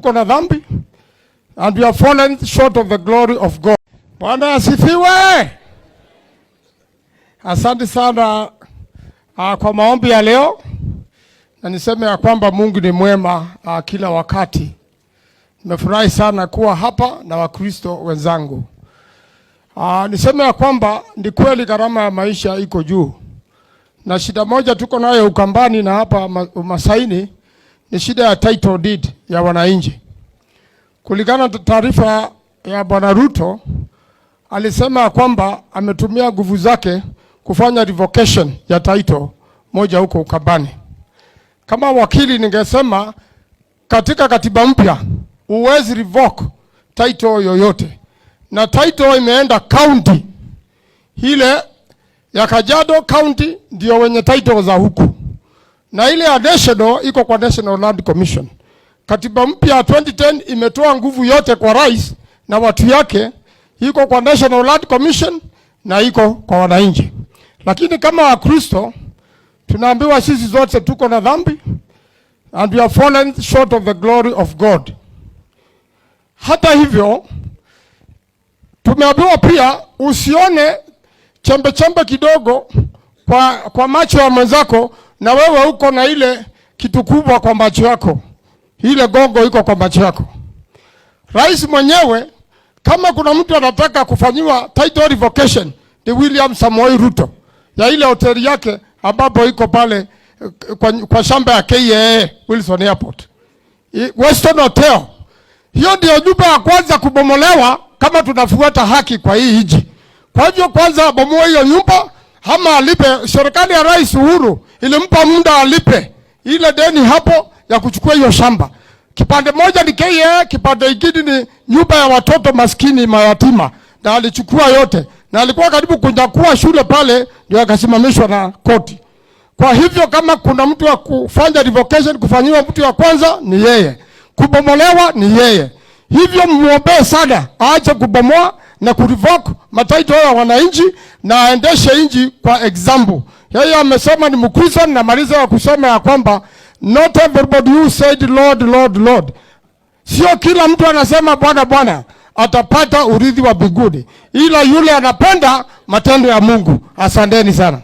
tuko na dhambi and we have fallen short of the glory of God. Bwana asifiwe. Asante sana kwa maombi ya leo, na niseme ya kwamba Mungu ni mwema kila wakati. Nimefurahi sana kuwa hapa na Wakristo wenzangu. Niseme ya kwamba ni kweli gharama ya maisha iko juu. Na shida moja tuko nayo Ukambani na hapa Masaini ni shida ya title deed ya wananchi. Kulingana na taarifa ya Bwana Ruto, alisema kwamba ametumia nguvu zake kufanya revocation ya title moja huko Ukambani. Kama wakili ningesema katika katiba mpya uwezi revoke title yoyote. Na title imeenda county. Ile ya Kajiado County ndio wenye title za huku. Na ile ya national iko kwa National Land Commission. Katiba mpya 2010 imetoa nguvu yote kwa rais na watu yake, iko kwa National Land Commission na iko kwa wananchi. Lakini kama Wakristo tunaambiwa sisi zote tuko na dhambi and we have fallen short of the glory of God. Hata hivyo tumeambiwa pia usione chembe chembe kidogo kwa macho ya mwenzako na wewe uko na ile kitu kubwa kwa macho yako. Ile gongo iko kwa macho yako. Rais mwenyewe kama kuna mtu anataka kufanyiwa title revocation ni William Samoei Ruto ya ile hoteli yake ambapo iko pale kwa shamba ya KCAA Wilson Airport. Weston Hotel. Hiyo ndio nyumba ya kwanza kubomolewa kama tunafuata haki kwa hii nchi. Kwa hivyo kwanza bomoe hiyo nyumba ama alipe. Serikali ya Rais Uhuru ilimpa muda alipe ile deni hapo ya kuchukua hiyo shamba. Kipande moja ni KCAA, kipande kingine ni nyumba ya watoto maskini mayatima, na alichukua yote. Na alikuwa karibu kunyakua shule pale ndio akasimamishwa na koti. Kwa hivyo kama kuna mtu wa kufanya revocation kufanyiwa mtu wa kwanza ni yeye. Kubomolewa ni yeye. Hivyo muombe sana aache kubomoa na kurevoke matitle ya wananchi na aendeshe nchi kwa example. Yeye amesema ni Mkristo na maliza ya kusema ya kwamba not everybody who said Lord, Lord, Lord. Sio kila mtu anasema Bwana Bwana atapata urithi wa mbinguni, ila yule anapenda matendo ya Mungu. Asanteni sana.